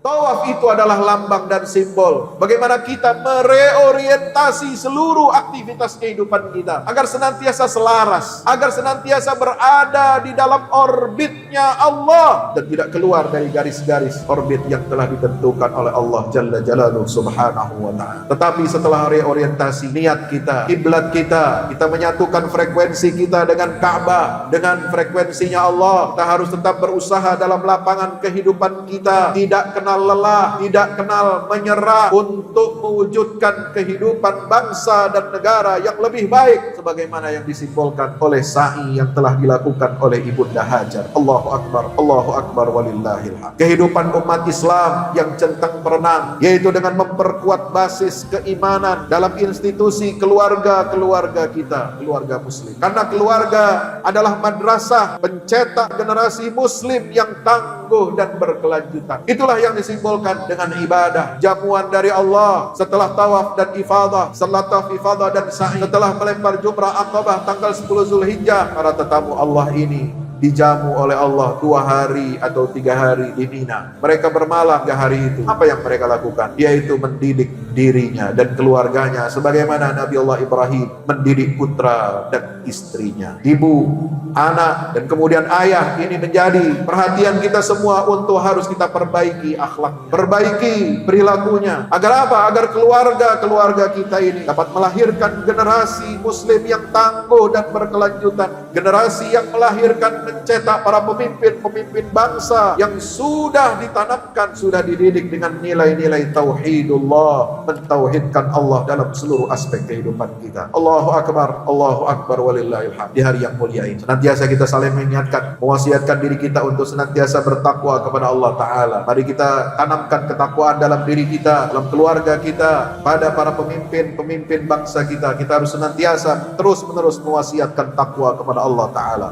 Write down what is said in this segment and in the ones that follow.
Tawaf itu adalah lambang dan simbol bagaimana kita mereorientasi seluruh aktivitas kehidupan kita agar senantiasa selaras, agar senantiasa berada di dalam orbitnya Allah dan tidak keluar dari garis-garis orbit yang telah ditentukan oleh Allah Jalla Jalaluhu Subhanahu wa ta'ala. Tetapi setelah reorientasi niat kita, kiblat kita menyatukan frekuensi kita dengan Ka'bah, dengan frekuensinya Allah, kita harus tetap berusaha dalam lapangan kehidupan kita, tidak kenal lelah, tidak kenal menyerah untuk mewujudkan kehidupan bangsa dan negara yang lebih baik sebagaimana yang disimbolkan oleh sa'i yang telah dilakukan oleh Ibunda Hajar. Allahu Akbar walillahil hamd. Kehidupan umat Islam yang centang perenang yaitu dengan memperkuat basis keimanan dalam institusi keluarga kita, keluarga muslim. Karena keluarga adalah madrasah pencetak generasi muslim yang tangguh dan berkelanjutan. Itulah yang disimbolkan dengan ibadah, jamuan dari Allah setelah tawaf dan ifadah, setelah tawaf ifadah dan sa'i, setelah melempar jumrah Aqabah tanggal 10 Zulhijjah. Para tetamu Allah ini dijamu oleh Allah 2 hari atau 3 hari di Mina. Mereka bermalam di hari itu. Apa yang mereka lakukan? Yaitu mendidik dirinya dan keluarganya sebagaimana Nabi Allah Ibrahim mendidik putra dan istrinya, ibu, anak, dan kemudian ayah. Ini menjadi perhatian kita semua untuk harus kita perbaiki akhlak, perbaiki perilakunya. Agar apa? Agar keluarga kita ini dapat melahirkan generasi muslim yang tangguh dan berkelanjutan, generasi yang melahirkan, mencetak para pemimpin bangsa yang sudah ditanamkan, sudah dididik dengan nilai-nilai tauhidullah, mentauhidkan Allah dalam seluruh aspek kehidupan kita. Allahu Akbar walillahil hamd. Di hari yang mulia ini senantiasa kita saling mengingatkan, mewasiatkan diri kita untuk senantiasa bertakwa kepada Allah Ta'ala. Mari kita tanamkan ketakwaan dalam diri kita, dalam keluarga kita, pada para pemimpin bangsa kita. Kita harus senantiasa terus-menerus mewasiatkan takwa kepada Allah Ta'ala.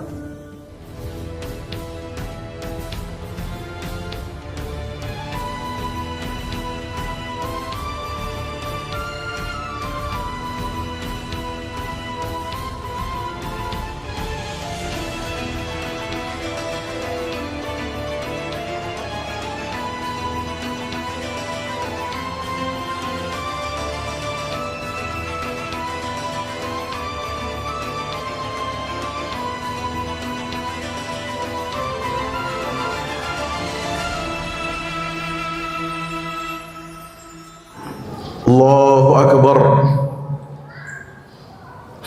Allahu Akbar.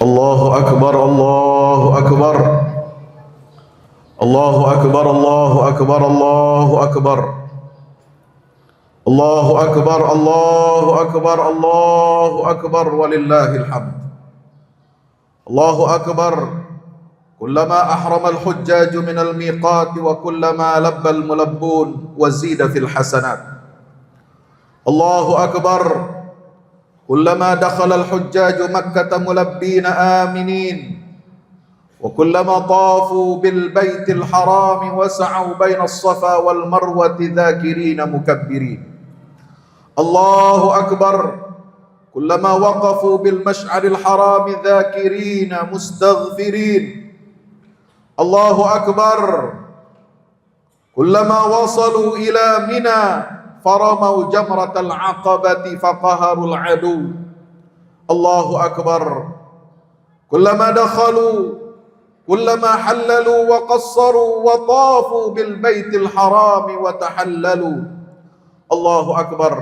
Allahu Akbar. Allahu Akbar. Allahu Akbar. Allahu Akbar. Allahu Akbar. Allahu Akbar. Allahu Akbar. Allahu Akbar walillahil hamd. Allahu Akbar. Kullama ahrama al-hujjaj min al-miqat wa kullama labba al-mulabbun wa zida fil hasanat. Allahu Akbar. كلما دخل الحجاج مكة ملبين آمنين وكلما طافوا بالبيت الحرام وسعوا بين الصفا والمروة ذاكرين مكبرين. الله أكبر. كلما وقفوا بالمشعر الحرام ذاكرين مستغفرين. الله أكبر. كلما وصلوا إلى منى فرموا جمرة العقبة فقهروا العدو. الله أكبر. كلما دخلوا كلما حللوا وقصروا وطافوا بالبيت الحرام وتحللوا. الله أكبر.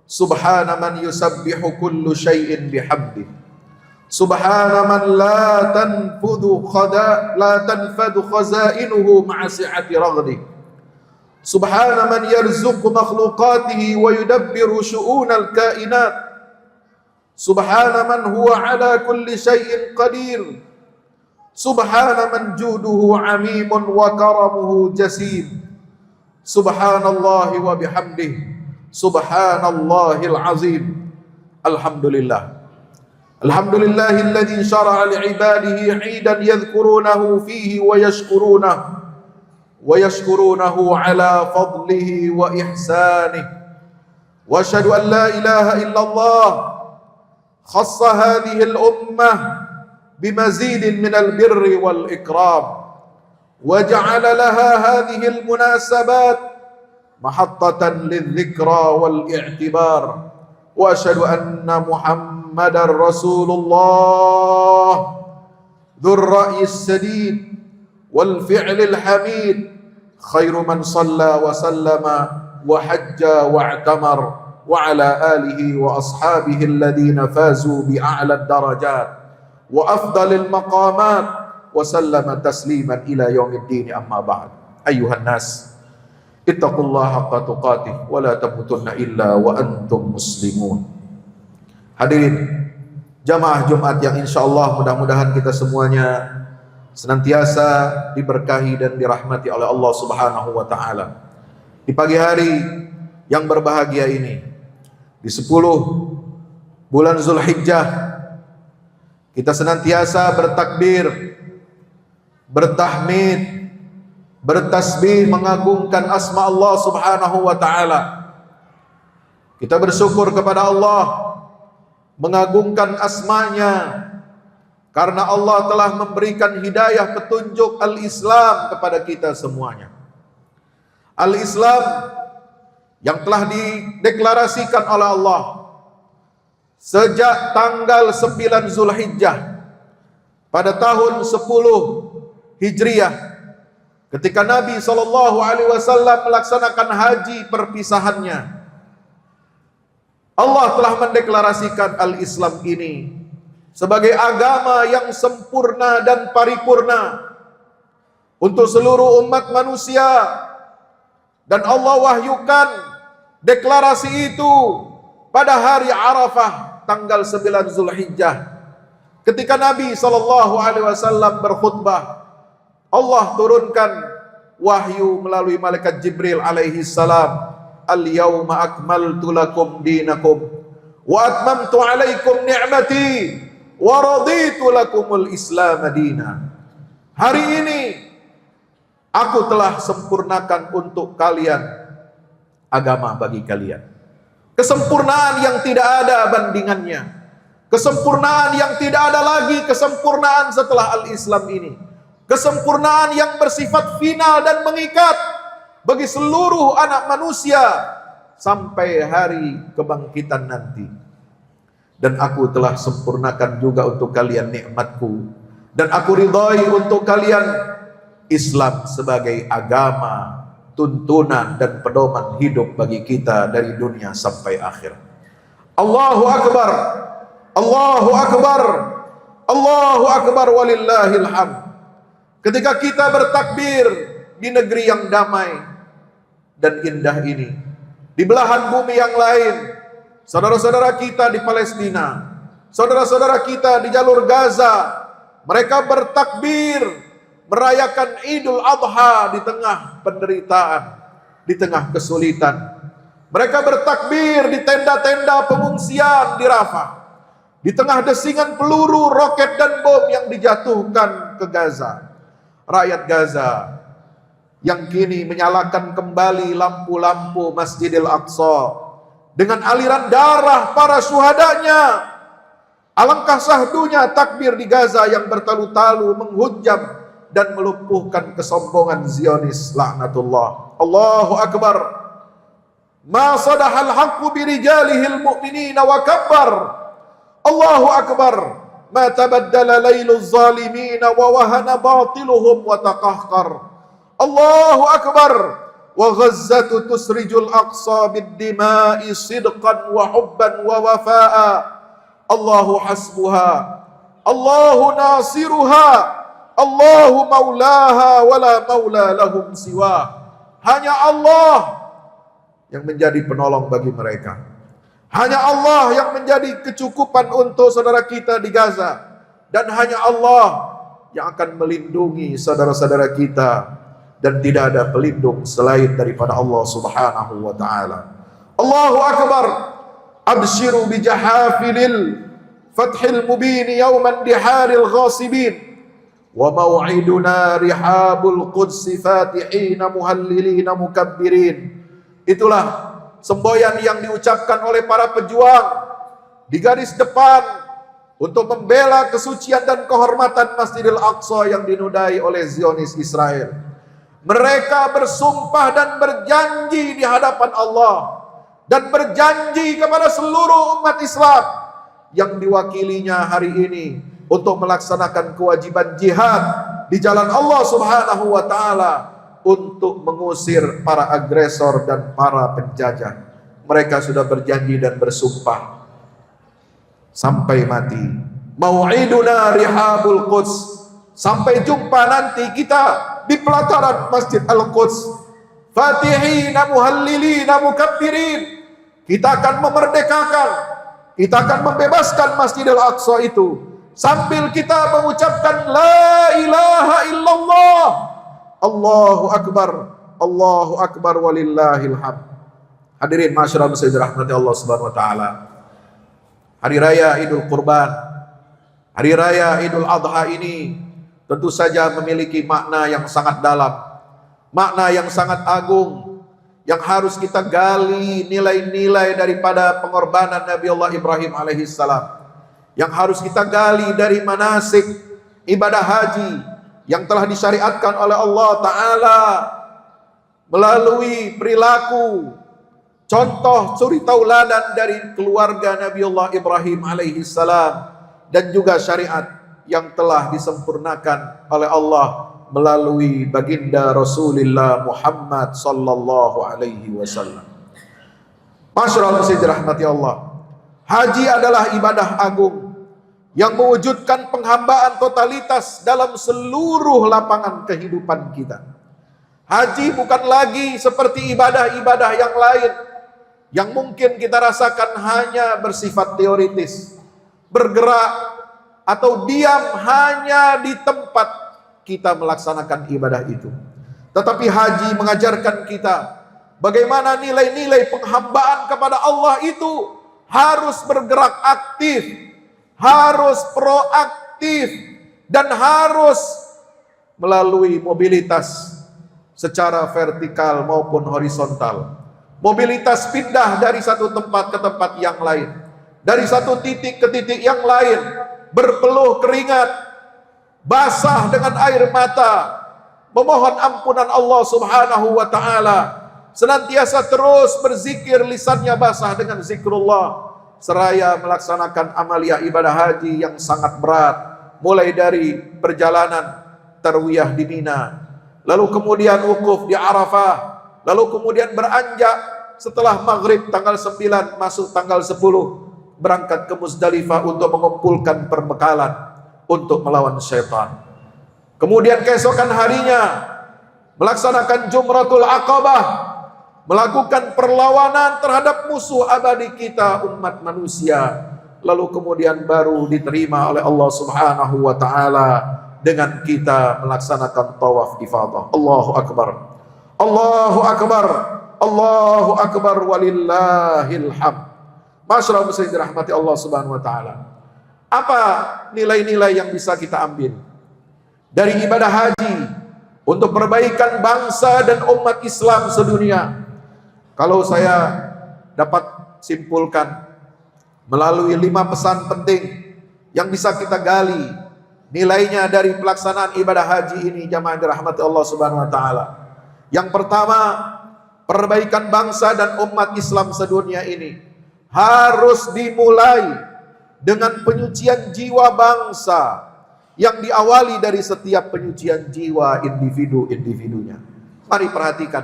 سبحان من يسبح كل شيء بحمده. سبحان من لا تنفذ خزائنه مع سعة رغده. سبحان من يرزق مخلوقاته ويدبر شؤون الكائنات. سبحان من هو على كل شيء قدير. سبحان من جوده عميم وكرمه جسيم. سبحان الله وبحمده. سبحان الله العظيم. الحمد لله. الحمد لله الذي شرع لعباده عيدا يذكرونه فيه ويشكرونه على فضله وإحسانه. وأشهد أن لا إله إلا الله خص هذه الأمة بمزيد من البر والإكرام وجعل لها هذه المناسبات mahattatan lidzikra wal i'tibar, wa asyhadu anna Muhammadar Rasulullah dzur ra'yis sadid wal fi'lil hamid, khairu man shalla wa sallama wa hajja wa i'tamar, wa ala alihi wa ashabihi alladhina fazu bi a'la ad-darajat wa afdalil maqamat wa sallama tasliman ila yaumiddin. Amma ba'd. Ayuhan nas, ittaqullaha haqqa tuqatih wa la tamutunna illa wa antum muslimun. Hadirin jamaah Jumat yang insyaallah mudah-mudahan kita semuanya senantiasa diberkahi dan dirahmati oleh Allah Subhanahu wa taala. Di pagi hari yang berbahagia ini, di 10 bulan Zulhijjah, kita senantiasa bertakbir, bertahmid, bertasbih, mengagungkan asma Allah Subhanahu wa taala. Kita bersyukur kepada Allah, mengagungkan asmanya, karena Allah telah memberikan hidayah petunjuk al-Islam kepada kita semuanya. Al-Islam yang telah dideklarasikan oleh Allah sejak tanggal 9 Zulhijjah pada tahun 10 Hijriah, ketika Nabi SAW melaksanakan haji perpisahannya. Allah telah mendeklarasikan al-Islam ini sebagai agama yang sempurna dan paripurna untuk seluruh umat manusia. Dan Allah wahyukan deklarasi itu pada hari Arafah tanggal 9 Zulhijjah, ketika Nabi SAW berkhutbah. Allah turunkan wahyu melalui malaikat Jibril alaihi salam. Al-yawma akmaltu lakum dinakum wa atmamtu alaikum ni'mati wa raditu lakumul Islam madina. Hari ini aku telah sempurnakan untuk kalian agama bagi kalian. Kesempurnaan yang tidak ada bandingannya. Kesempurnaan yang tidak ada lagi kesempurnaan setelah al-Islam ini. Kesempurnaan yang bersifat final dan mengikat bagi seluruh anak manusia sampai hari kebangkitan nanti. Dan aku telah sempurnakan juga untuk kalian nikmatku, dan aku ridhai untuk kalian Islam sebagai agama, tuntunan dan pedoman hidup bagi kita dari dunia sampai akhir. Allahu Akbar, Allahu Akbar, Allahu Akbar walillahil hamd. Ketika kita bertakbir di negeri yang damai dan indah ini, di belahan bumi yang lain, saudara-saudara kita di Palestina, saudara-saudara kita di jalur Gaza, mereka bertakbir merayakan Idul Adha di tengah penderitaan, di tengah kesulitan. Mereka bertakbir di tenda-tenda pengungsian di Rafah, di tengah desingan peluru, roket dan bom yang dijatuhkan ke Gaza. Rakyat Gaza yang kini menyalakan kembali lampu-lampu Masjidil Aqsa dengan aliran darah para syuhadanya. Alangkah sahdunya takbir di Gaza yang bertalu-talu menghujam dan melumpuhkan kesombongan Zionis laknatullah. Allahu Akbar. Ma sadahal haqqu birijalihil mu'minina wa kabbar. Allahu Akbar. Ma tabaddala lailuz zalimina wa wahana batiluhum wa taqahqar. Allahu Akbar. Wa ghazzatu tusrijul aqsa bid-dima'i sidqan wa hubban wa wafa'a. Allahu hasbuha, Allahu nasiruha, Allahu maulaha wala maula lahum siwa. Hanya Allah yang menjadi penolong bagi mereka. Hanya Allah yang menjadi kecukupan untuk saudara kita di Gaza. Dan hanya Allah yang akan melindungi saudara-saudara kita. Dan tidak ada pelindung selain daripada Allah Subhanahu wa ta'ala. Allahu Akbar. Abshiru bijahafilil fathil mubini yawman diharil ghasibin. Wa maw'iduna rihabul qudsi fatihina muhallilina mukabbirin. Itulah semboyan yang diucapkan oleh para pejuang di garis depan untuk membela kesucian dan kehormatan Masjidil Aqsa yang dinodai oleh Zionis Israel. Mereka bersumpah dan berjanji di hadapan Allah dan berjanji kepada seluruh umat Islam yang diwakilinya hari ini untuk melaksanakan kewajiban jihad di jalan Allah Subhanahu wa taala untuk mengusir para agresor dan para penjajah. Mereka sudah berjanji dan bersumpah sampai mati. Mau'iduna rihabul Quds. Sampai jumpa nanti kita di pelataran Masjid Al-Quds. Fatihina muhallilina mukabbirin. Kita akan memerdekakan, kita akan membebaskan Masjid Al-Aqsa itu sambil kita mengucapkan la ilaha illallah, Allahu akbar walillahil hamd. Hadirin masyarakat muslimin dirahmati Allah Subhanahu wa taala. Hari raya Idul Qurban, hari raya Idul Adha ini tentu saja memiliki makna yang sangat dalam, makna yang sangat agung, yang harus kita gali nilai-nilai daripada pengorbanan Nabi Allah Ibrahim alaihissalam, yang harus kita gali dari manasik ibadah haji yang telah disyariatkan oleh Allah Ta'ala melalui perilaku, contoh suri tauladan dari keluarga Nabi Allah Ibrahim alaihissalam, dan juga syariat yang telah disempurnakan oleh Allah melalui baginda Rasulullah Muhammad sallallahu alaihi wasallam. Masyaallah muslimin dirahmati Allah. Haji adalah ibadah agung yang mewujudkan penghambaan totalitas dalam seluruh lapangan kehidupan kita. Haji bukan lagi seperti ibadah-ibadah yang lain yang mungkin kita rasakan hanya bersifat teoritis, bergerak atau diam hanya di tempat kita melaksanakan ibadah itu. Tetapi haji mengajarkan kita bagaimana nilai-nilai penghambaan kepada Allah itu harus bergerak aktif, harus proaktif, dan harus melalui mobilitas secara vertikal maupun horizontal. Mobilitas pindah dari satu tempat ke tempat yang lain, dari satu titik ke titik yang lain, berpeluh keringat, basah dengan air mata, memohon ampunan Allah Subhanahu wa taala, senantiasa terus berzikir, lisannya basah dengan zikrullah, seraya melaksanakan amalia ibadah haji yang sangat berat, mulai dari perjalanan tarwiyah di Mina, lalu kemudian wukuf di Arafah, lalu kemudian beranjak setelah maghrib tanggal 9 masuk tanggal 10 berangkat ke Muzdalifah untuk mengumpulkan perbekalan untuk melawan syaitan. Kemudian keesokan harinya melaksanakan Jumratul Aqabah, melakukan perlawanan terhadap musuh abadi kita umat manusia. Lalu kemudian baru diterima oleh Allah Subhanahu wa taala dengan kita melaksanakan tawaf ifadah. Allahu akbar. Allahu akbar. Allahu akbar walillahil hamd. Masyaallah muslimin dirahmati Allah Subhanahu wa taala. Apa nilai-nilai yang bisa kita ambil dari ibadah haji untuk perbaikan bangsa dan umat Islam sedunia? Kalau saya dapat simpulkan melalui 5 pesan penting yang bisa kita gali nilainya dari pelaksanaan ibadah haji ini, jamaah dirahmati Allah Subhanahu wa taala. Yang pertama, perbaikan bangsa dan umat Islam sedunia ini harus dimulai dengan penyucian jiwa bangsa yang diawali dari setiap penyucian jiwa individu-individunya. Mari perhatikan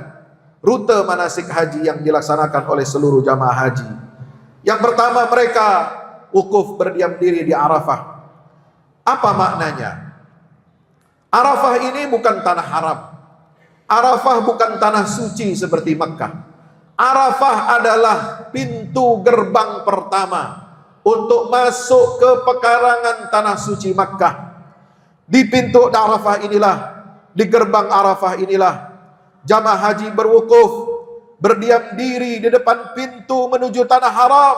rute manasik haji yang dilaksanakan oleh seluruh jamaah haji. Yang pertama, mereka wukuf berdiam diri di Arafah. Apa maknanya? Arafah ini bukan tanah haram. Arafah bukan tanah suci seperti Mekah. Arafah adalah pintu gerbang pertama untuk masuk ke pekarangan tanah suci Makkah. Di pintu Arafah inilah, di gerbang Arafah inilah, jamaah haji berwukuf, berdiam diri di depan pintu menuju tanah haram.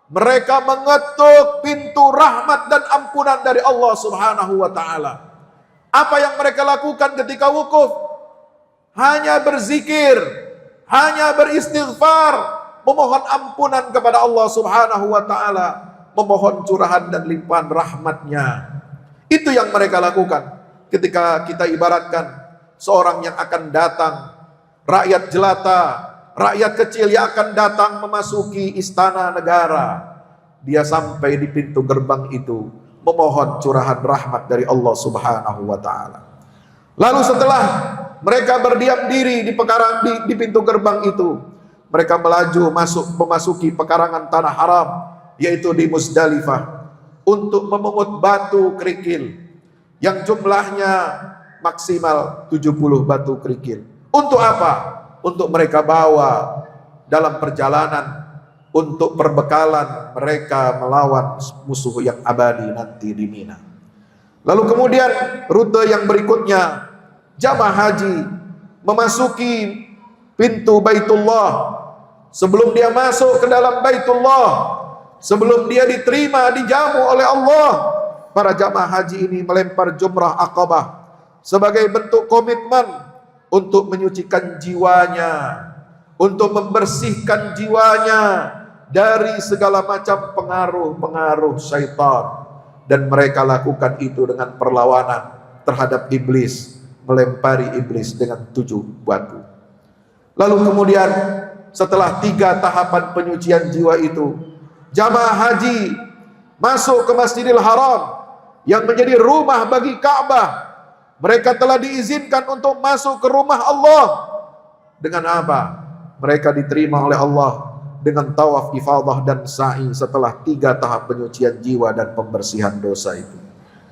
Mereka mengetuk pintu rahmat dan ampunan dari Allah Subhanahu wa taala. Apa yang mereka lakukan ketika wukuf? Hanya berzikir, hanya beristighfar, memohon ampunan kepada Allah Subhanahu wa taala, memohon curahan dan limpahan rahmatnya. Itu yang mereka lakukan ketika kita ibaratkan seorang yang akan datang, rakyat jelata, rakyat kecil yang akan datang memasuki istana negara. Dia sampai di pintu gerbang itu memohon curahan rahmat dari Allah Subhanahu wa taala. Lalu setelah mereka berdiam diri di pintu gerbang itu, mereka melaju memasuki pekarangan tanah haram, yaitu di Musdalifah, untuk memungut batu kerikil yang jumlahnya maksimal 70 batu kerikil. Untuk apa? Untuk mereka bawa dalam perjalanan, untuk perbekalan mereka melawan musuh yang abadi nanti di Mina. Lalu kemudian rute yang berikutnya, jamaah haji memasuki pintu Baitullah. Sebelum dia masuk ke dalam Baitullah, sebelum dia diterima, dijamu oleh Allah, para jamaah haji ini melempar jumrah Aqabah sebagai bentuk komitmen untuk menyucikan jiwanya, untuk membersihkan jiwanya dari segala macam pengaruh-pengaruh syaitan. Dan mereka lakukan itu dengan perlawanan terhadap iblis, melempari iblis dengan 7 batu. Lalu kemudian setelah 3 tahapan penyucian jiwa itu, jamaah haji masuk ke Masjidil Haram yang menjadi rumah bagi Ka'bah. Mereka telah diizinkan untuk masuk ke rumah Allah. Dengan apa? Mereka diterima oleh Allah dengan tawaf ifadah dan sa'i setelah 3 tahap penyucian jiwa dan pembersihan dosa itu.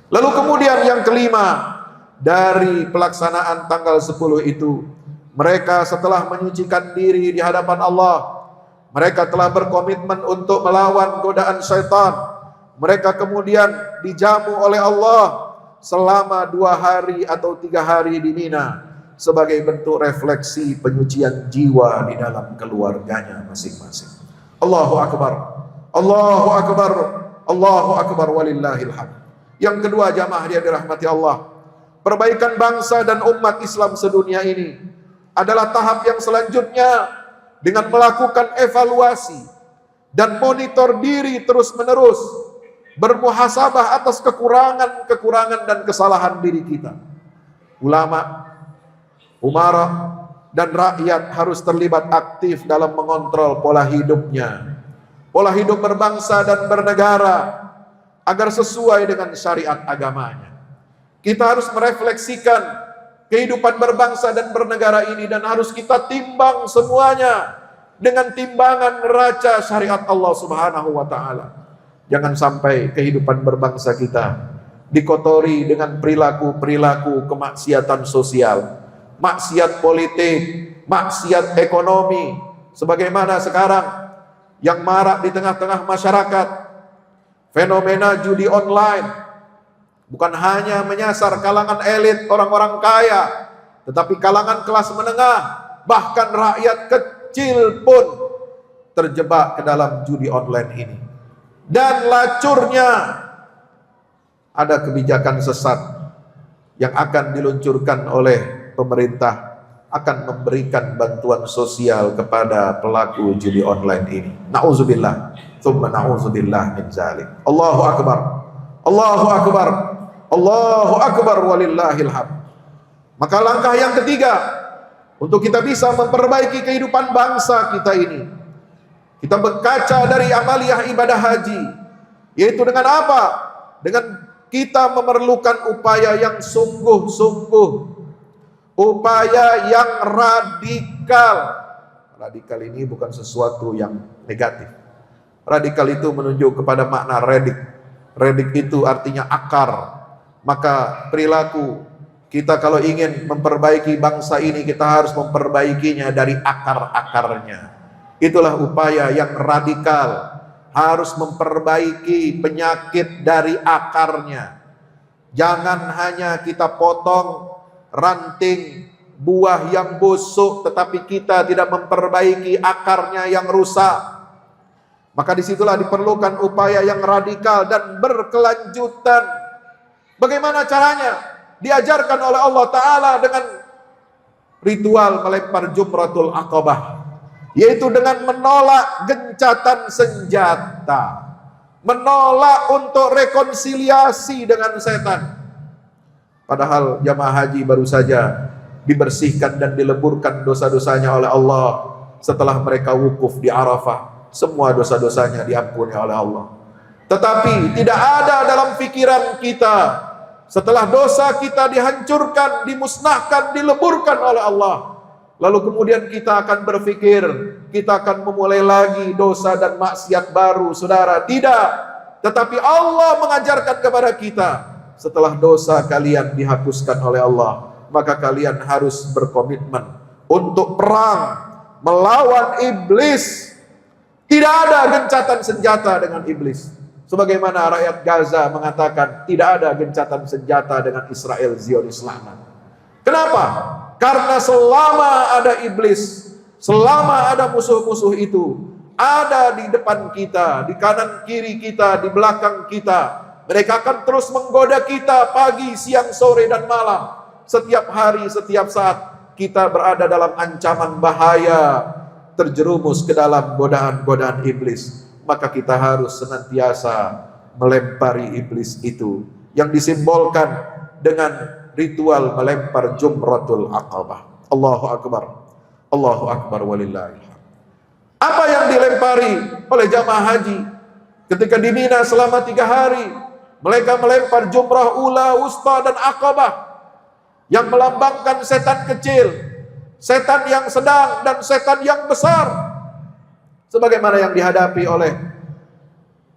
Lalu kemudian yang kelima, dari pelaksanaan tanggal 10 itu, mereka setelah menyucikan diri di hadapan Allah, mereka telah berkomitmen untuk melawan godaan syaitan. Mereka kemudian dijamu oleh Allah selama 2 hari atau 3 hari di Mina sebagai bentuk refleksi penyucian jiwa di dalam keluarganya masing-masing. Allahu Akbar, Allahu Akbar, Allahu Akbar, walillahil hamd. Yang kedua, jamaah dia dirahmati Allah, perbaikan bangsa dan umat Islam sedunia ini adalah tahap yang selanjutnya dengan melakukan evaluasi dan monitor diri terus-menerus, bermuhasabah atas kekurangan dan kesalahan diri kita. Ulama, umara, dan rakyat harus terlibat aktif dalam mengontrol pola hidupnya, pola hidup berbangsa dan bernegara, agar sesuai dengan syariat agamanya. Kita harus merefleksikan kehidupan berbangsa dan bernegara ini, dan harus kita timbang semuanya dengan timbangan neraca syariat Allah Subhanahu wa taala. Jangan sampai kehidupan berbangsa kita dikotori dengan perilaku-perilaku kemaksiatan sosial, maksiat politik, maksiat ekonomi, sebagaimana sekarang yang marak di tengah-tengah masyarakat, fenomena judi online. Bukan hanya menyasar kalangan elit, orang-orang kaya, tetapi kalangan kelas menengah, bahkan rakyat kecil pun terjebak ke dalam judi online ini. Dan lacurnya ada kebijakan sesat yang akan diluncurkan oleh pemerintah, akan memberikan bantuan sosial kepada pelaku judi online ini. Na'udzubillah, tsumma na'udzubillah min zalik. Allahu Akbar, Allahu Akbar, Allahu Akbar, walillahil hamd. Maka langkah yang ketiga untuk kita bisa memperbaiki kehidupan bangsa kita ini, kita berkaca dari amaliyah ibadah haji, yaitu dengan apa? Dengan kita memerlukan upaya yang sungguh-sungguh, upaya yang radikal. Radikal ini bukan sesuatu yang negatif. Radikal itu menunjuk kepada makna redik. Redik itu artinya akar. Maka perilaku kita kalau ingin memperbaiki bangsa ini, kita harus memperbaikinya dari akar-akarnya. Itulah upaya yang radikal. Harus memperbaiki penyakit dari akarnya. Jangan hanya kita potong ranting buah yang busuk, tetapi kita tidak memperbaiki akarnya yang rusak. Maka disitulah diperlukan upaya yang radikal dan berkelanjutan. Bagaimana caranya? Diajarkan oleh Allah Ta'ala dengan ritual melempar jumratul Aqabah, yaitu dengan menolak gencatan senjata, menolak untuk rekonsiliasi dengan setan. Padahal jamaah haji baru saja dibersihkan dan dileburkan dosa-dosanya oleh Allah. Setelah mereka wukuf di Arafah, semua dosa-dosanya diampuni oleh Allah. Tetapi tidak ada dalam pikiran kita, setelah dosa kita dihancurkan, dimusnahkan, dileburkan oleh Allah, lalu kemudian kita akan berpikir, kita akan memulai lagi dosa dan maksiat baru, saudara. Tidak. Tetapi Allah mengajarkan kepada kita, setelah dosa kalian dihapuskan oleh Allah, maka kalian harus berkomitmen untuk perang melawan iblis. Tidak ada gencatan senjata dengan iblis. Sebagaimana rakyat Gaza mengatakan, tidak ada gencatan senjata dengan Israel Zionis laknat. Kenapa? Karena selama ada iblis, selama ada musuh-musuh itu, ada di depan kita, di kanan kiri kita, di belakang kita, mereka akan terus menggoda kita pagi, siang, sore, dan malam. Setiap hari, setiap saat kita berada dalam ancaman bahaya, terjerumus ke dalam godaan-godaan iblis. Maka kita harus senantiasa melempari iblis itu, yang disimbolkan dengan ritual melempar jumratul aqabah. Allahu Akbar, Allahu Akbar walillahil hamd. Apa yang dilempari oleh jamaah haji ketika di Mina selama 3 hari? Mereka melempar jumrah ula, wusta, dan aqabah, yang melambangkan setan kecil, setan yang sedang, dan setan yang besar, sebagaimana yang dihadapi oleh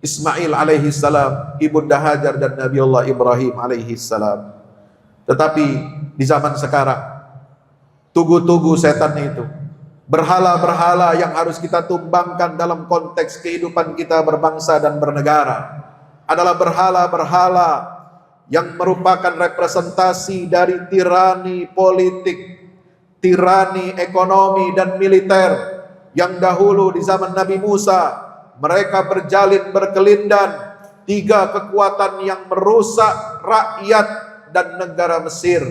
Ismail alaihi salam, ibunda Hajar, dan Nabiullah Ibrahim alaihi salam. Tetapi di zaman sekarang, tugu-tugu setan itu, berhala-berhala yang harus kita tumbangkan dalam konteks kehidupan kita berbangsa dan bernegara, adalah berhala-berhala yang merupakan representasi dari tirani politik, tirani ekonomi dan militer. Yang dahulu di zaman Nabi Musa, mereka berjalin berkelindan, 3 kekuatan yang merusak rakyat dan negara Mesir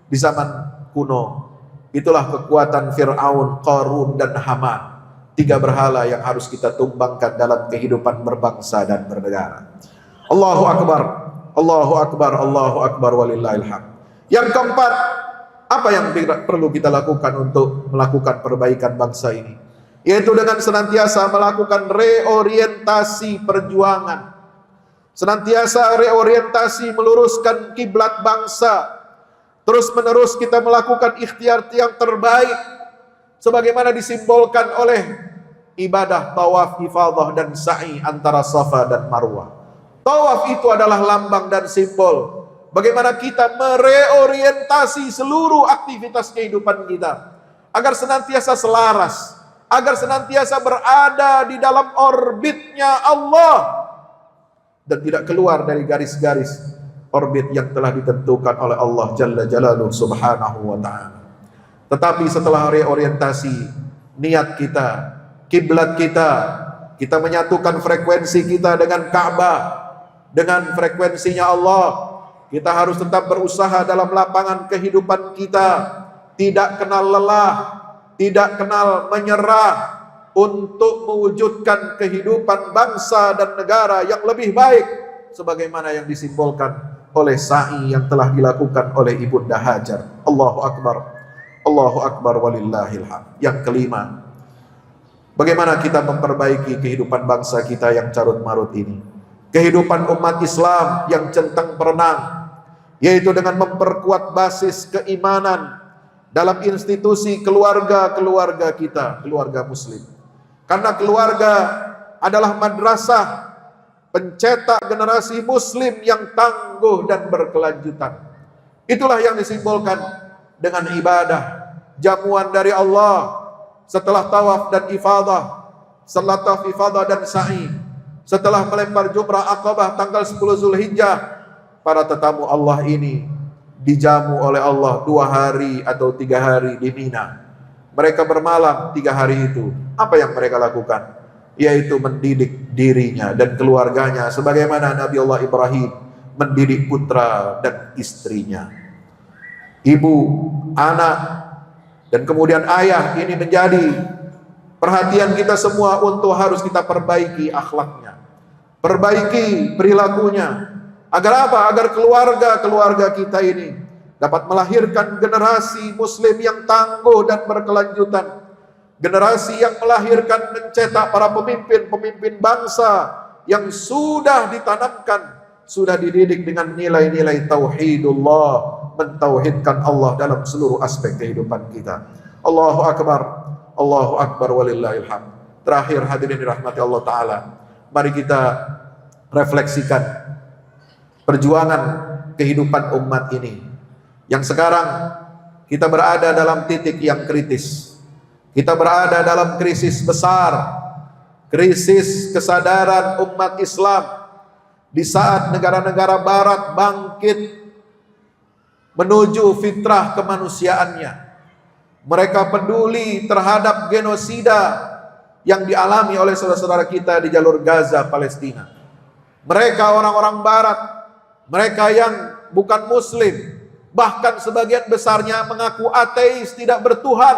di zaman kuno. Itulah kekuatan Fir'aun, Qarun, dan Haman. 3 berhala yang harus kita tumbangkan dalam kehidupan berbangsa dan bernegara. Allahu Akbar, Allahu Akbar, Allahu Akbar walillahil hamd. Yang keempat, apa yang perlu kita lakukan untuk melakukan perbaikan bangsa ini? Yaitu dengan senantiasa melakukan reorientasi perjuangan, senantiasa reorientasi meluruskan kiblat bangsa. Terus menerus kita melakukan ikhtiar yang terbaik, sebagaimana disimbolkan oleh ibadah tawaf, ifadah, dan sa'i antara Safa dan Marwah. Tawaf itu adalah lambang dan simbol bagaimana kita mereorientasi seluruh aktivitas kehidupan kita agar senantiasa selaras, agar senantiasa berada di dalam orbitnya Allah dan tidak keluar dari garis-garis orbit yang telah ditentukan oleh Allah Jalla Jalaluhu Subhanahu wa ta'ala. Tetapi setelah reorientasi niat kita, kiblat kita, kita menyatukan frekuensi kita dengan Ka'bah, dengan frekuensinya Allah. Kita harus tetap berusaha dalam lapangan kehidupan kita, tidak kenal lelah, tidak kenal menyerah, untuk mewujudkan kehidupan bangsa dan negara yang lebih baik, sebagaimana yang disimbolkan oleh sa'i yang telah dilakukan oleh ibunda Hajar. Allahu Akbar, Allahu Akbar walillahil hamd. Yang kelima, bagaimana kita memperbaiki kehidupan bangsa kita yang carut marut ini, kehidupan umat Islam yang centang perenang, yaitu dengan memperkuat basis keimanan dalam institusi keluarga-keluarga kita, keluarga muslim. Karena keluarga adalah madrasah pencetak generasi muslim yang tangguh dan berkelanjutan. Itulah yang disimbolkan dengan ibadah, jamuan dari Allah setelah tawaf dan ifadah, setelah tawaf, ifadah, dan sa'i, setelah melempar jumrah Aqabah tanggal 10 Zulhijjah. Para tetamu Allah ini dijamu oleh Allah 2 hari atau 3 hari di Mina. Mereka bermalam 3 hari itu. Apa yang mereka lakukan? Yaitu mendidik dirinya dan keluarganya sebagaimana Nabi Allah Ibrahim mendidik putra dan istrinya. Ibu, anak, dan kemudian ayah, ini menjadi perhatian kita semua untuk harus kita perbaiki akhlaknya, perbaiki perilakunya. Agar apa? Agar keluarga-keluarga kita ini dapat melahirkan generasi muslim yang tangguh dan berkelanjutan, generasi yang melahirkan mencetak para pemimpin-pemimpin bangsa yang sudah ditanamkan, sudah dididik dengan nilai-nilai tauhidullah, mentauhidkan Allah dalam seluruh aspek kehidupan kita. Allahu Akbar walillahil hamd. Terakhir hadirin dirahmati Allah Ta'ala, mari kita refleksikan perjuangan kehidupan umat ini yang sekarang kita berada dalam titik yang kritis. Kita berada dalam krisis besar, krisis kesadaran umat Islam di saat negara-negara barat bangkit menuju fitrah kemanusiaannya. Mereka peduli terhadap genosida yang dialami oleh saudara-saudara kita di jalur Gaza, Palestina. Mereka orang-orang barat, mereka yang bukan muslim, bahkan sebagian besarnya mengaku ateis, tidak bertuhan.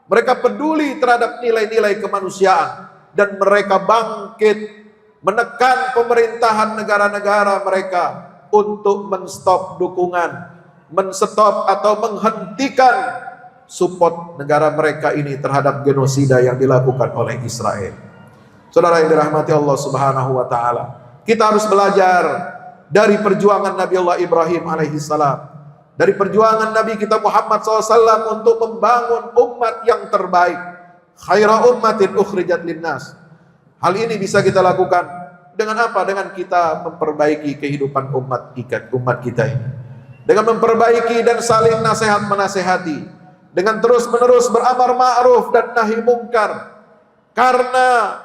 Mereka peduli terhadap nilai-nilai kemanusiaan, dan mereka bangkit menekan pemerintahan negara-negara mereka untuk menstop dukungan, menstop atau menghentikan support negara mereka ini terhadap genosida yang dilakukan oleh Israel. Saudara yang dirahmati Allah Subhanahu wa Ta'ala, kita harus belajar dari perjuangan Nabi Allah Ibrahim alaihissalam, dari perjuangan Nabi kita Muhammad SAW untuk membangun umat yang terbaik, khaira ummatin ukhrijat linnas. Hal ini bisa kita lakukan dengan apa? Dengan kita memperbaiki kehidupan umat kita ini, dengan memperbaiki dan saling nasihat menasehati, dengan terus menerus beramar ma'ruf dan nahi mungkar. Karena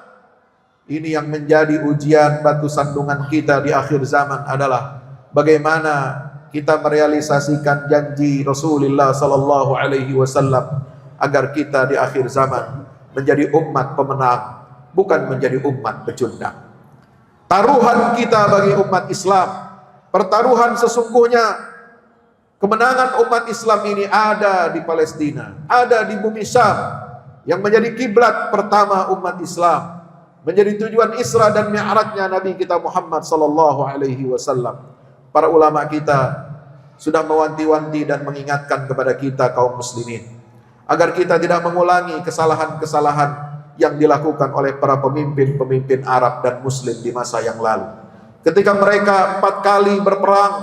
ini yang menjadi ujian batu sandungan kita di akhir zaman adalah bagaimana kita merealisasikan janji Rasulullah sallallahu alaihi wasallam agar kita di akhir zaman menjadi umat pemenang, bukan menjadi umat pecundang. Taruhan kita bagi umat Islam, pertaruhan sesungguhnya kemenangan umat Islam ini ada di Palestina, ada di bumi Syam yang menjadi kiblat pertama umat Islam, menjadi tujuan Isra dan Mi'rajnya Nabi kita Muhammad sallallahu alaihi wasallam. Para ulama kita sudah mewanti-wanti dan mengingatkan kepada kita kaum muslimin agar kita tidak mengulangi kesalahan-kesalahan yang dilakukan oleh para pemimpin-pemimpin Arab dan Muslim di masa yang lalu. Ketika mereka 4 kali berperang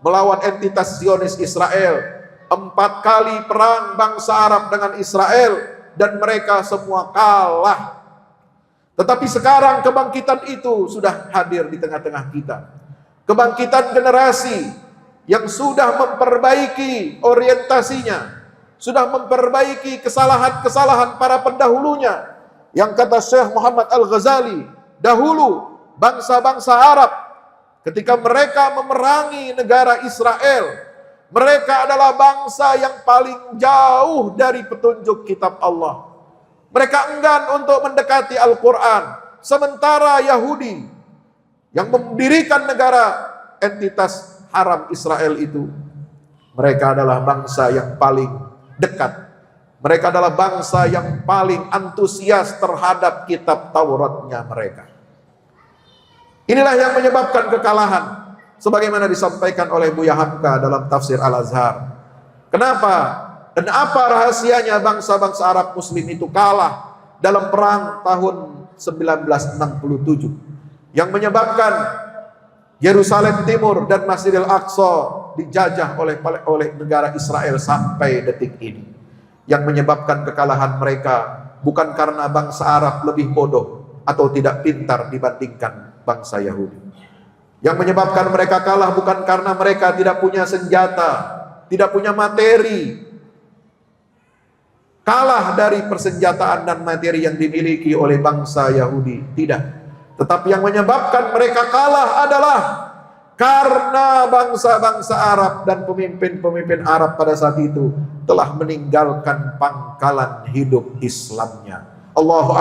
melawan entitas Zionis Israel, 4 kali perang bangsa Arab dengan Israel, dan mereka semua kalah. Tetapi sekarang kebangkitan itu sudah hadir di tengah-tengah kita. Kebangkitan generasi yang sudah memperbaiki orientasinya, sudah memperbaiki kesalahan-kesalahan para pendahulunya. Yang kata Syekh Muhammad Al-Ghazali, dahulu bangsa-bangsa Arab ketika mereka memerangi negara Israel, mereka adalah bangsa yang paling jauh dari petunjuk kitab Allah. Mereka enggan untuk mendekati Al-Quran. Sementara Yahudi yang mendirikan negara entitas haram Israel itu, mereka adalah bangsa yang paling dekat. Mereka adalah bangsa yang paling antusias terhadap kitab Tauratnya mereka. Inilah yang menyebabkan kekalahan, sebagaimana disampaikan oleh Buya Hamka dalam tafsir Al-Azhar. Kenapa? Dan apa rahasianya bangsa-bangsa Arab Muslim itu kalah dalam perang tahun 1967 yang menyebabkan Yerusalem Timur dan Masjidil Aqsa dijajah oleh negara Israel sampai detik ini. Yang menyebabkan kekalahan mereka bukan karena bangsa Arab lebih bodoh atau tidak pintar dibandingkan bangsa Yahudi. Yang menyebabkan mereka kalah bukan karena mereka tidak punya senjata, tidak punya materi, kalah dari persenjataan dan materi yang dimiliki oleh bangsa Yahudi. Tidak. Tetapi yang menyebabkan mereka kalah adalah karena bangsa-bangsa Arab dan pemimpin-pemimpin Arab pada saat itu telah meninggalkan pangkalan hidup Islamnya. Allahu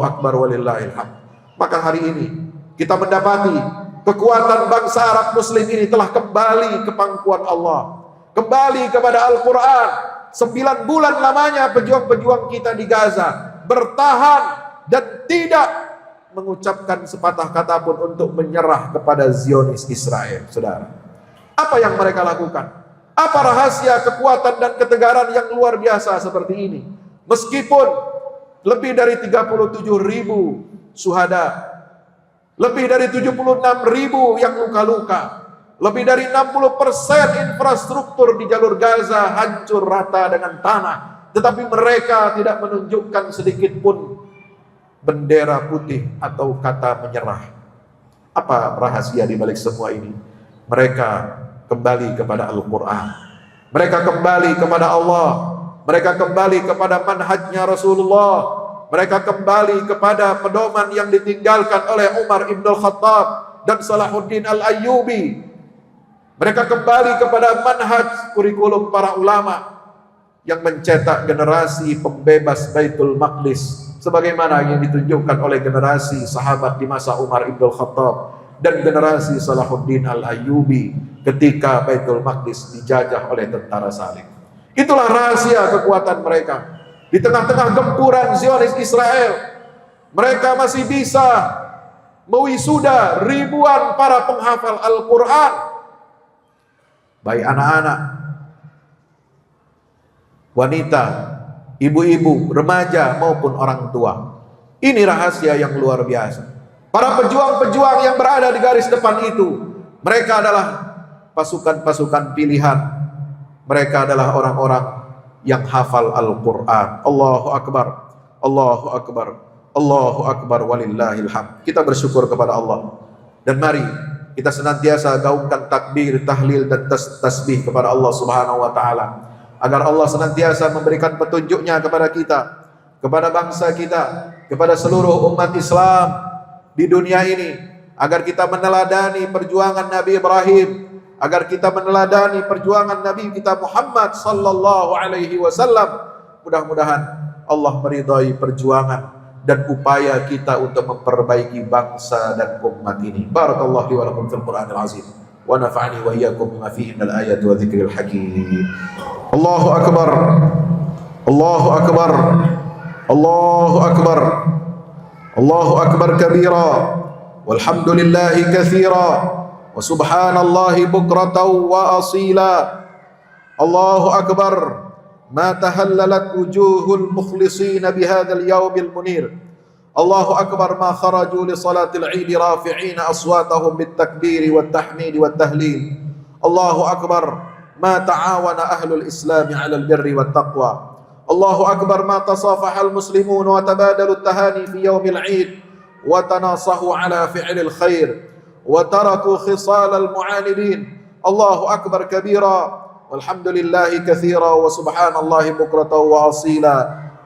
Akbar walillahil hamd. Maka hari ini kita mendapati kekuatan bangsa Arab Muslim ini telah kembali ke pangkuan Allah, kembali kepada Al-Quran. 9 bulan lamanya pejuang-pejuang kita di Gaza bertahan dan tidak mengucapkan sepatah kata pun untuk menyerah kepada Zionis Israel. Saudara, Apa yang mereka lakukan? Apa rahasia kekuatan dan ketegaran yang luar biasa seperti ini? Meskipun lebih dari 37.000 syuhada, lebih dari 76.000 yang luka-luka, lebih dari 60% infrastruktur di jalur Gaza hancur rata dengan tanah, tetapi mereka tidak menunjukkan sedikit pun bendera putih atau kata menyerah. Apa rahasia di balik semua ini? Mereka kembali kepada Al-Quran, mereka kembali kepada Allah, mereka kembali kepada manhajnya Rasulullah, mereka kembali kepada pedoman yang ditinggalkan oleh Umar Ibn Khattab dan Salahuddin Al-Ayyubi. Mereka kembali kepada manhaj kurikulum para ulama yang mencetak generasi pembebas Baitul Maqdis, sebagaimana yang ditunjukkan oleh generasi sahabat di masa Umar Ibn Khattab dan generasi Salahuddin Al-Ayyubi ketika Baitul Maqdis dijajah oleh tentara Salib. Itulah rahasia kekuatan mereka. Di tengah-tengah gempuran Zionis Israel, mereka masih bisa mewisuda ribuan para penghafal Al-Quran, baik anak-anak, wanita, ibu-ibu, remaja maupun orang tua. Ini rahasia yang luar biasa. Para pejuang-pejuang yang berada di garis depan itu, mereka adalah pasukan-pasukan pilihan. Mereka adalah orang-orang yang hafal Al-Quran. Allahu Akbar, Allahu Akbar, Allahu Akbar, walillahil hamd. Kita bersyukur kepada Allah. Dan mari kita senantiasa gaungkan takbir, tahlil dan tasbih kepada Allah Subhanahu wa taala, agar Allah senantiasa memberikan petunjuknya kepada kita, kepada bangsa kita, kepada seluruh umat Islam di dunia ini, agar kita meneladani perjuangan Nabi Ibrahim, agar kita meneladani perjuangan Nabi kita Muhammad sallallahu alaihi wasallam. Mudah-mudahan Allah meridai perjuangan dan upaya kita untuk memperbaiki bangsa dan umat ini. Barakallahu li wa lakum fil Qur'anil azim wa nafa'ani wa iyyakum bima fihi minal ayati wa dzikril hakim. Allahu akbar, Allahu akbar, Allahu akbar, Allahu akbar kabira, walhamdulillahi katsira, wa subhanallahi bukratan wa asila. Allahu akbar. ما تهللت وجوه المخلصين بهذا اليوم المنير. الله أكبر ما خرجوا لصلاة العيد رافعين أصواتهم بالتكبير والتحميد والتهليل. الله أكبر ما تعاون أهل الإسلام على البر والتقوى. الله أكبر ما تصافح المسلمون وتبادلوا التهاني في يوم العيد وتناصحوا على فعل الخير وتركوا خصال المعاندين. الله أكبر كبيرا والحمد لله كثيرا وسبحان الله بكرة وأصيلا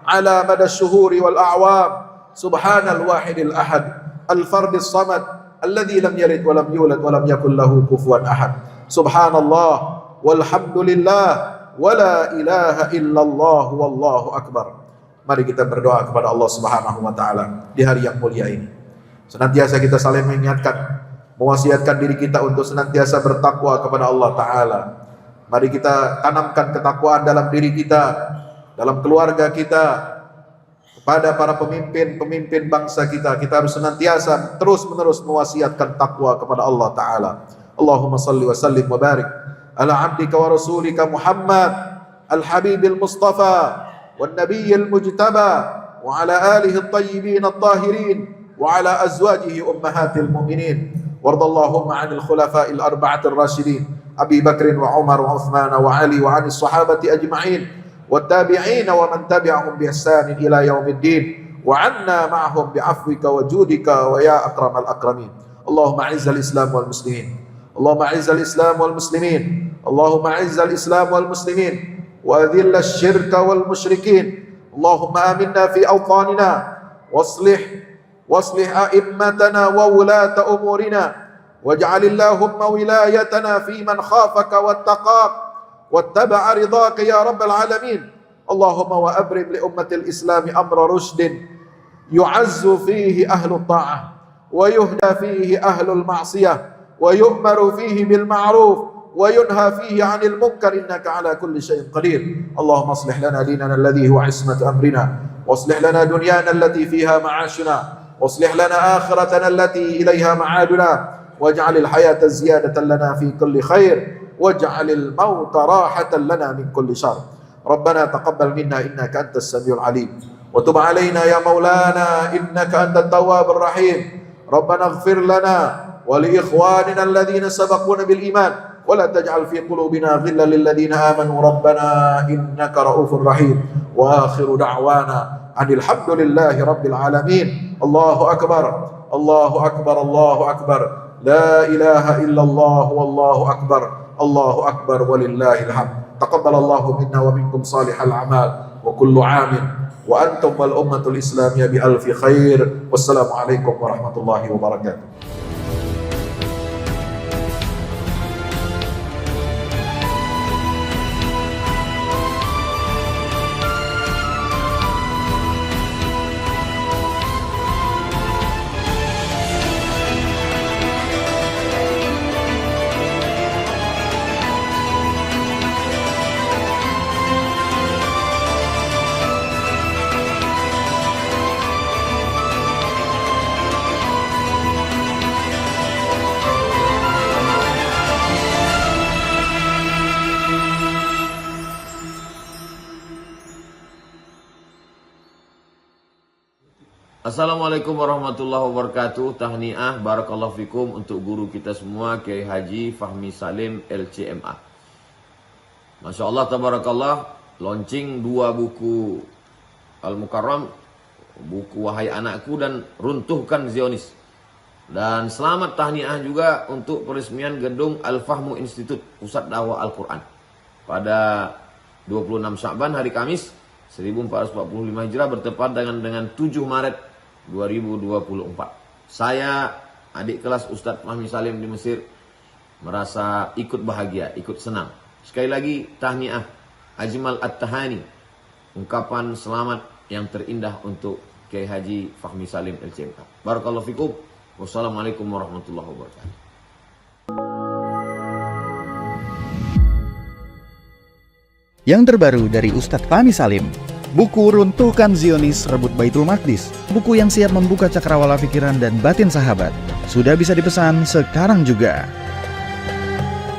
على مدى الشهور والأعوام. سبحان الواحد الأحد الفرد الصمد الذي لم يلد ولم يولد ولم يكن له كفوا أحد. سبحان الله والحمد لله ولا إله إلا الله والله أكبر. Mari kita berdoa kepada Allah Subhanahu wa taala di hari yang mulia ini. Senantiasa kita saling mengingatkan, mewasiatkan diri kita untuk senantiasa bertakwa kepada Allah taala. Mari kita tanamkan ketakwaan dalam diri kita, dalam keluarga kita, kepada para pemimpin bangsa kita. Kita harus senantiasa terus-menerus mewasiatkan takwa kepada Allah Ta'ala. Allahumma salli wa sallim wa barik ala abdika wa rasulika Muhammad al-Habibil Mustafa wal Nabiyil Mujtaba wa ala alihi at-tayyibin at-tahirin wa ala azwajihi ummahatil mu'minin. Wardallahumma 'anil khulafa'il arba'atir rasyidin أبي بكر وعمر وعثمان وعلي وعن الصحابة أجمعين والتابعين ومن تبعهم بإحسان إلى يوم الدين وعنا معهم بعفوك وجودك ويا أكرم الأكرمين. اللهم أعز الإسلام والمسلمين، اللهم أعز الإسلام والمسلمين، اللهم أعز الإسلام والمسلمين وأذل الشرك والمشركين. اللهم آمنا في أوطاننا واصلح أئمتنا وولاة أمورنا واجعل اللهم ولايتنا في من خافك واتقاك واتبع رضاك يا رب العالمين. اللهم وأبرم لأمة الإسلام أمر رشد يعز فيه أهل الطاعة ويهدى فيه أهل المعصية ويؤمر فيه بالمعروف وينهى فيه عن المنكر إنك على كل شيء قدير. اللهم اصلح لنا ديننا الذي هو عصمة أمرنا واصلح لنا دنيانا التي فيها معاشنا واصلح لنا آخرتنا التي إليها معادنا واجعل الحياة زيادة لنا في كل خير waj'alil mauta rahatan lana min kulli syarr. Rabbana taqabbal minna innaka antas samiul alim wa tub alaina ya maulana innaka antat tawwabur rahim. Rabbana ighfir lana wa li ikhwanina alladhina sabaquna bil iman wa la taj'al fi qulubina ghillan lil ladzina amanu rabbana innaka raufur rahim. Wa akhiru da'wana anil hamdulillahi rabbil alamin. Allahu akbar, Allahu akbar, Allahu akbar. La ilaha illallah wallahu akbar, Allahu akbar walillahil hamd. Taqabbalallahu minna wa minkum salihal a'mal wa kullu 'amin wa antum wal ummatul islamiyah bi alfi khair. Wassalamu alaikum warahmatullahi wabarakatuh. Assalamualaikum warahmatullahi wabarakatuh. Tahniah barakallahu fikum untuk guru kita semua, Kiai Haji Fahmi Salim LCMA. Masya Allah tabarakallah, launching 2 buku Al-Mukarram, buku Wahai Anakku dan Runtuhkan Zionis. Dan selamat tahniah juga untuk peresmian gedung Al-Fahmu Institute Pusat Dakwah Al-Quran pada 26 Sya'ban hari Kamis 1445 Hijrah bertepatan dengan 7 Maret 2024. Saya, adik kelas Ustadz Fahmi Salim di Mesir, merasa ikut bahagia, ikut senang. Sekali lagi tahniah, ajmal at-tahani, ungkapan selamat yang terindah untuk Kiai Haji Fahmi Salim LCMA. Barakallahu fikum. Wassalamualaikum warahmatullahi wabarakatuh. Yang terbaru dari Ustadz Fahmi Salim, buku Runtuhkan Zionis Rebut Baitul Maqdis, buku yang siap membuka cakrawala pikiran dan batin sahabat, sudah bisa dipesan sekarang juga.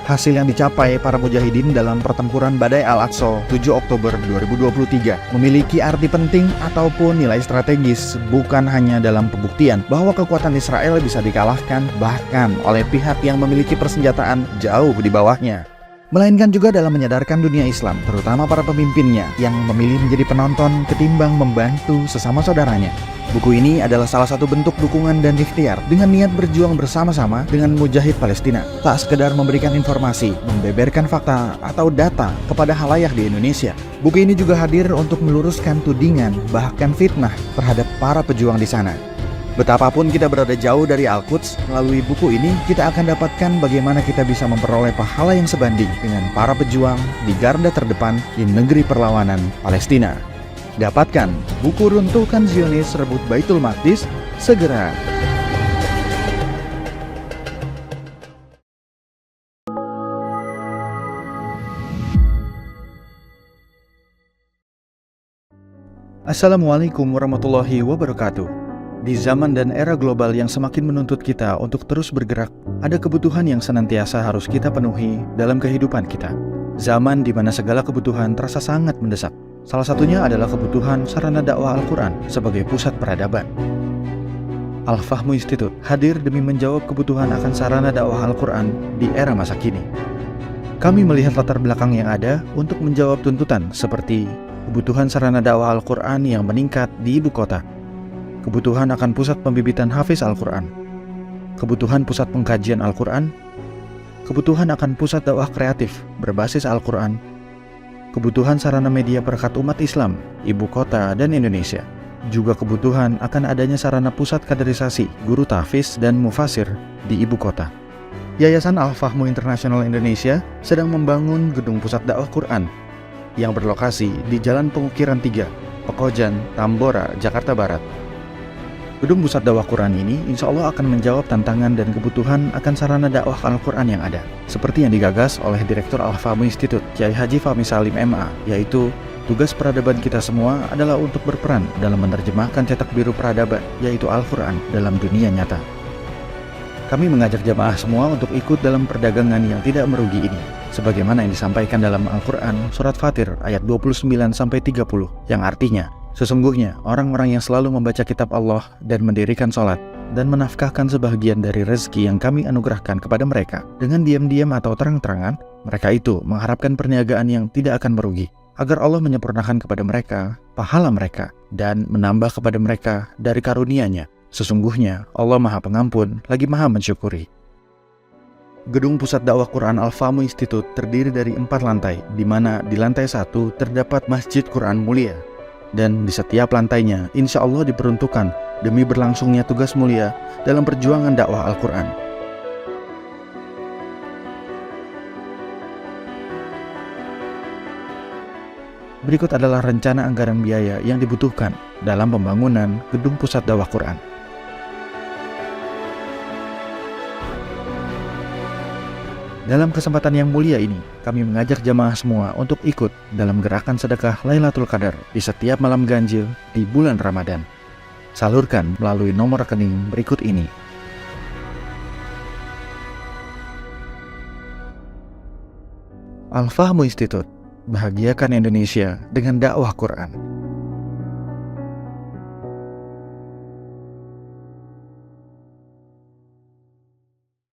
Hasil yang dicapai para mujahidin dalam pertempuran Badai Al-Aqsa 7 Oktober 2023 memiliki arti penting ataupun nilai strategis, bukan hanya dalam pembuktian bahwa kekuatan Israel bisa dikalahkan bahkan oleh pihak yang memiliki persenjataan jauh di bawahnya, melainkan juga dalam menyadarkan dunia Islam, terutama para pemimpinnya yang memilih menjadi penonton ketimbang membantu sesama saudaranya. Buku ini adalah salah satu bentuk dukungan dan ikhtiar dengan niat berjuang bersama-sama dengan mujahid Palestina. Tak sekedar memberikan informasi, membeberkan fakta atau data kepada khalayak di Indonesia. Buku ini juga hadir untuk meluruskan tudingan bahkan fitnah terhadap para pejuang di sana. Betapapun kita berada jauh dari Al-Quds, melalui buku ini kita akan dapatkan bagaimana kita bisa memperoleh pahala yang sebanding dengan para pejuang di garda terdepan di negeri perlawanan Palestina. Dapatkan buku Runtuhkan Zionis Rebut Baitul Maqdis segera. Assalamualaikum warahmatullahi wabarakatuh. Di zaman dan era global yang semakin menuntut kita untuk terus bergerak, ada kebutuhan yang senantiasa harus kita penuhi dalam kehidupan kita. Zaman di mana segala kebutuhan terasa sangat mendesak. Salah satunya adalah kebutuhan sarana dakwah Al-Quran sebagai pusat peradaban. Al-Fahmu Institute hadir demi menjawab kebutuhan akan sarana dakwah Al-Quran di era masa kini. Kami melihat latar belakang yang ada untuk menjawab tuntutan seperti kebutuhan sarana dakwah Al-Quran yang meningkat di ibu kota, kebutuhan akan pusat pembibitan hafiz Al-Quran, kebutuhan pusat pengkajian Al-Quran, kebutuhan akan pusat dakwah kreatif berbasis Al-Quran, kebutuhan sarana media perekat umat Islam, ibu kota dan Indonesia, juga kebutuhan akan adanya sarana pusat kaderisasi guru tahfiz dan mufasir di ibu kota. Yayasan Al-Fahmu International Indonesia sedang membangun gedung pusat dakwah Quran yang berlokasi di Jalan Pengukiran 3, Pekojan, Tambora, Jakarta Barat. Gedung pusat dakwah Quran ini insya Allah akan menjawab tantangan dan kebutuhan akan sarana dakwah Al-Quran yang ada, seperti yang digagas oleh Direktur Al-Fahmu Institute, Kiai Haji Fahmi Salim MA, yaitu tugas peradaban kita semua adalah untuk berperan dalam menerjemahkan cetak biru peradaban, yaitu Al-Quran dalam dunia nyata. Kami mengajak jamaah semua untuk ikut dalam perdagangan yang tidak merugi ini, sebagaimana yang disampaikan dalam Al-Quran Surat Fatir ayat 29-30, yang artinya, sesungguhnya orang-orang yang selalu membaca kitab Allah dan mendirikan sholat, dan menafkahkan sebahagian dari rezeki yang kami anugerahkan kepada mereka, dengan diam-diam atau terang-terangan, mereka itu mengharapkan perniagaan yang tidak akan merugi, agar Allah menyempurnakan kepada mereka pahala mereka, dan menambah kepada mereka dari karunia-Nya. Sesungguhnya Allah Maha Pengampun lagi Maha Mensyukuri. Gedung Pusat Dakwah Quran Al-Fahmu Institute terdiri dari 4 lantai, di mana di lantai 1 terdapat Masjid Quran Mulia. Dan di setiap lantainya insya Allah diperuntukkan demi berlangsungnya tugas mulia dalam perjuangan dakwah Al-Quran. Berikut adalah rencana anggaran biaya yang dibutuhkan dalam pembangunan Gedung Pusat Dakwah Quran. Dalam kesempatan yang mulia ini, kami mengajak jamaah semua untuk ikut dalam gerakan sedekah Lailatul Qadar di setiap malam ganjil di bulan Ramadan. Salurkan melalui nomor rekening berikut ini. Al-Fahmu Institute, bahagiakan Indonesia dengan dakwah Quran.